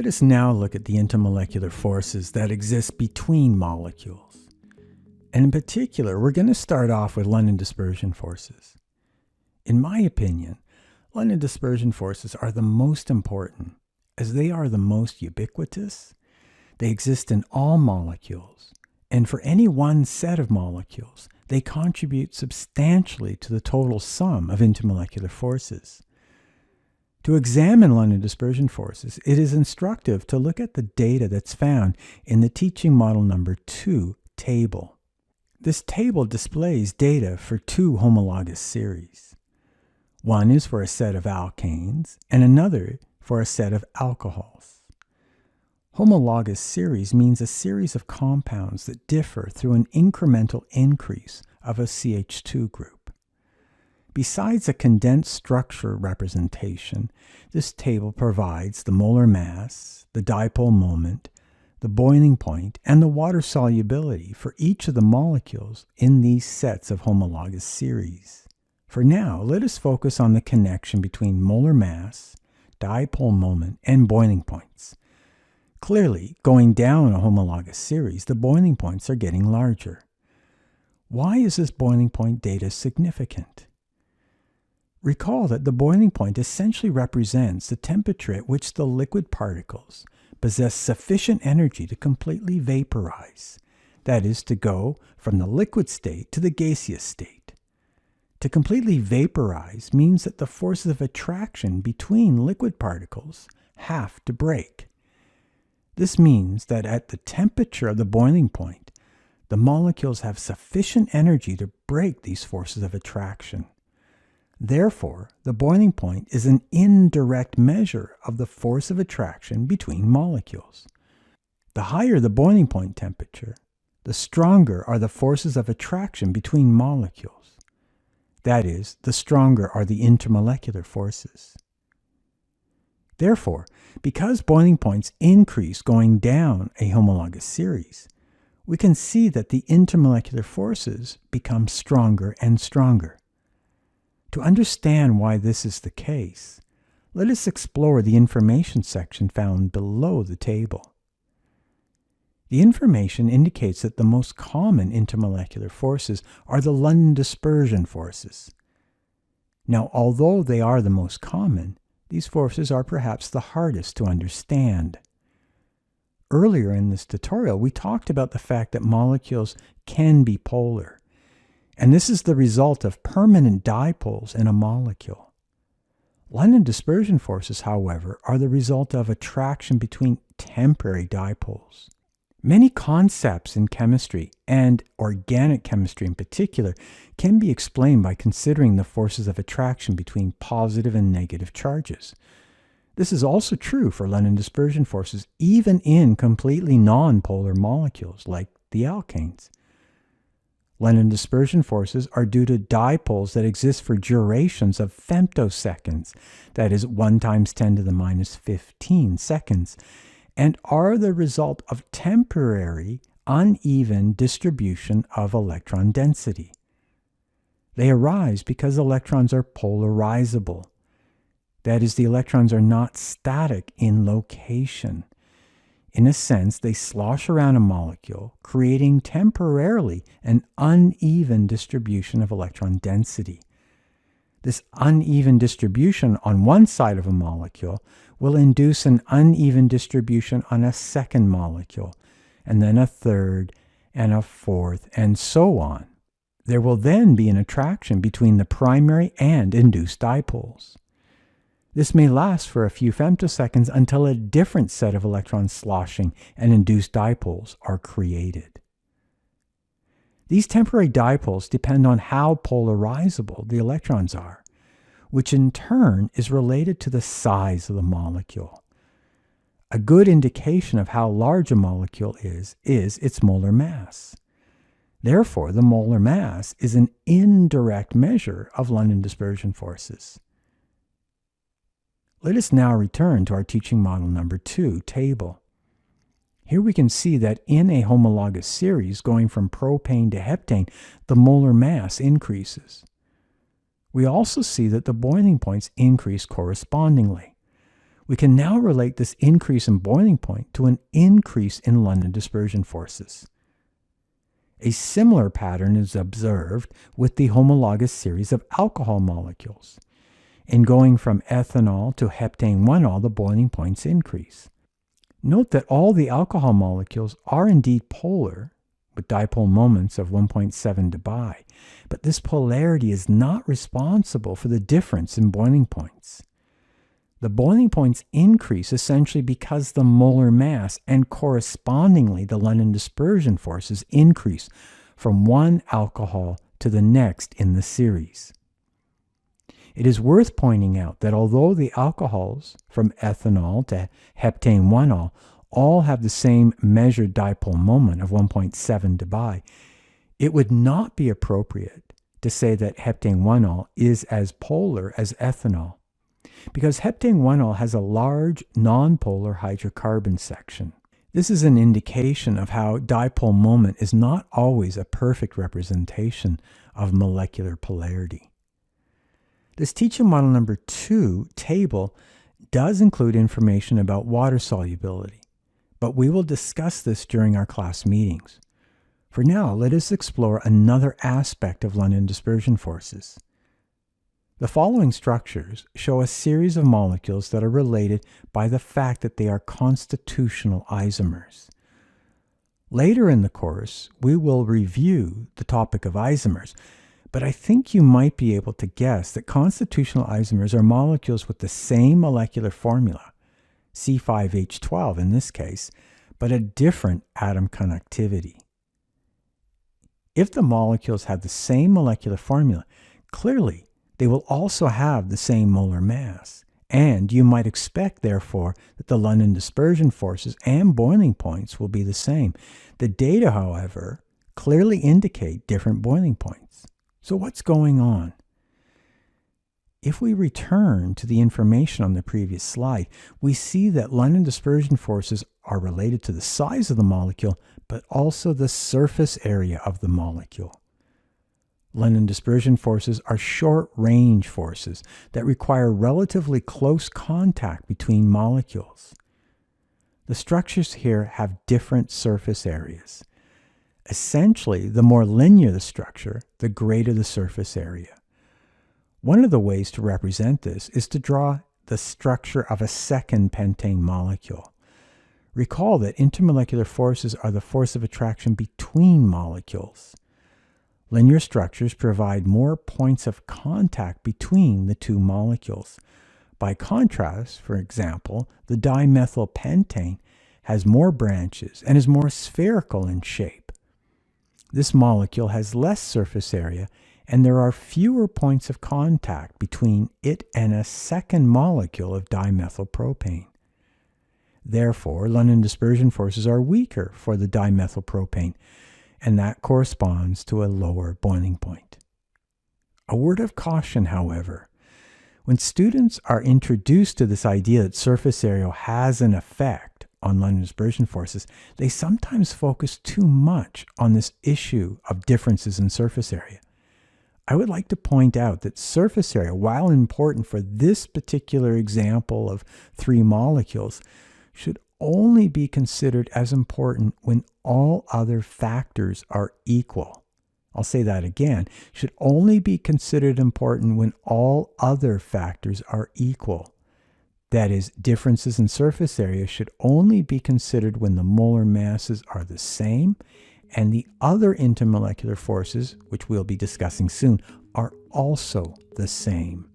Let us now look at the intermolecular forces that exist between molecules. And in particular, we're going to start off with London dispersion forces. In my opinion, London dispersion forces are the most important, as they are the most ubiquitous. They exist in all molecules, and for any one set of molecules, they contribute substantially to the total sum of intermolecular forces. To examine London dispersion forces, it is instructive to look at the data that's found in the teaching model number 2 table. This table displays data for two homologous series. One is for a set of alkanes, and another for a set of alcohols. Homologous series means a series of compounds that differ through an incremental increase of a CH2 group. Besides a condensed structure representation, this table provides the molar mass, the dipole moment, the boiling point, and the water solubility for each of the molecules in these sets of homologous series. For now, let us focus on the connection between molar mass, dipole moment, and boiling points. Clearly, going down a homologous series, the boiling points are getting larger. Why is this boiling point data significant? Recall that the boiling point essentially represents the temperature at which the liquid particles possess sufficient energy to completely vaporize, that is, to go from the liquid state to the gaseous state. To completely vaporize means that the forces of attraction between liquid particles have to break. This means that at the temperature of the boiling point, the molecules have sufficient energy to break these forces of attraction. Therefore, the boiling point is an indirect measure of the force of attraction between molecules. The higher the boiling point temperature, the stronger are the forces of attraction between molecules. That is, the stronger are the intermolecular forces. Therefore, because boiling points increase going down a homologous series, we can see that the intermolecular forces become stronger and stronger. To understand why this is the case, let us explore the information section found below the table. The information indicates that the most common intermolecular forces are the London dispersion forces. Now, although they are the most common, these forces are perhaps the hardest to understand. Earlier in this tutorial, we talked about the fact that molecules can be polar. And this is the result of permanent dipoles in a molecule. London dispersion forces, however, are the result of attraction between temporary dipoles. Many concepts in chemistry, and organic chemistry in particular, can be explained by considering the forces of attraction between positive and negative charges. This is also true for London dispersion forces, even in completely non-polar molecules like the alkanes. London dispersion forces are due to dipoles that exist for durations of femtoseconds, that is 1 × 10⁻15 seconds, and are the result of temporary, uneven distribution of electron density. They arise because electrons are polarizable. That is, the electrons are not static in location. In a sense, they slosh around a molecule, creating temporarily an uneven distribution of electron density. This uneven distribution on one side of a molecule will induce an uneven distribution on a second molecule, and then a third, and a fourth, and so on. There will then be an attraction between the primary and induced dipoles. This may last for a few femtoseconds until a different set of electron sloshing and induced dipoles are created. These temporary dipoles depend on how polarizable the electrons are, which in turn is related to the size of the molecule. A good indication of how large a molecule is its molar mass. Therefore, the molar mass is an indirect measure of London dispersion forces. Let us now return to our teaching model number 2 table. Here we can see that in a homologous series going from propane to heptane, the molar mass increases. We also see that the boiling points increase correspondingly. We can now relate this increase in boiling point to an increase in London dispersion forces. A similar pattern is observed with the homologous series of alcohol molecules. In going from ethanol to heptane-1-ol, the boiling points increase. Note that all the alcohol molecules are indeed polar, with dipole moments of 1.7 Dipole, but this polarity is not responsible for the difference in boiling points. The boiling points increase essentially because the molar mass and correspondingly the London dispersion forces increase from one alcohol to the next in the series. It is worth pointing out that although the alcohols from ethanol to heptane-1-ol all have the same measured dipole moment of 1.7 Dipole, it would not be appropriate to say that heptane-1-ol is as polar as ethanol, because heptane-1-ol has a large nonpolar hydrocarbon section. This is an indication of how dipole moment is not always a perfect representation of molecular polarity. This teaching model number 2 table does include information about water solubility, but we will discuss this during our class meetings. For now, let us explore another aspect of London dispersion forces. The following structures show a series of molecules that are related by the fact that they are constitutional isomers. Later in the course, we will review the topic of isomers, but I think you might be able to guess that constitutional isomers are molecules with the same molecular formula, C5H12 in this case, but a different atom connectivity. If the molecules have the same molecular formula, clearly they will also have the same molar mass, and you might expect, therefore, that the London dispersion forces and boiling points will be the same. The data, however, clearly indicate different boiling points. So what's going on? If we return to the information on the previous slide, we see that London dispersion forces are related to the size of the molecule, but also the surface area of the molecule. London dispersion forces are short-range forces that require relatively close contact between molecules. The structures here have different surface areas. Essentially, the more linear the structure, the greater the surface area. One of the ways to represent this is to draw the structure of a second pentane molecule. Recall that intermolecular forces are the force of attraction between molecules. Linear structures provide more points of contact between the two molecules. By contrast, for example, the dimethylpentane has more branches and is more spherical in shape. This molecule has less surface area, and there are fewer points of contact between it and a second molecule of dimethylpropane. Therefore, London dispersion forces are weaker for the dimethylpropane, and that corresponds to a lower boiling point. A word of caution, however. When students are introduced to this idea that surface area has an effect on London dispersion forces, they sometimes focus too much on this issue of differences in surface area. I would like to point out that surface area, while important for this particular example of three molecules, should only be considered as important when all other factors are equal. I'll say that again. Should only be considered important when all other factors are equal. That is, differences in surface area should only be considered when the molar masses are the same and the other intermolecular forces, which we'll be discussing soon, are also the same.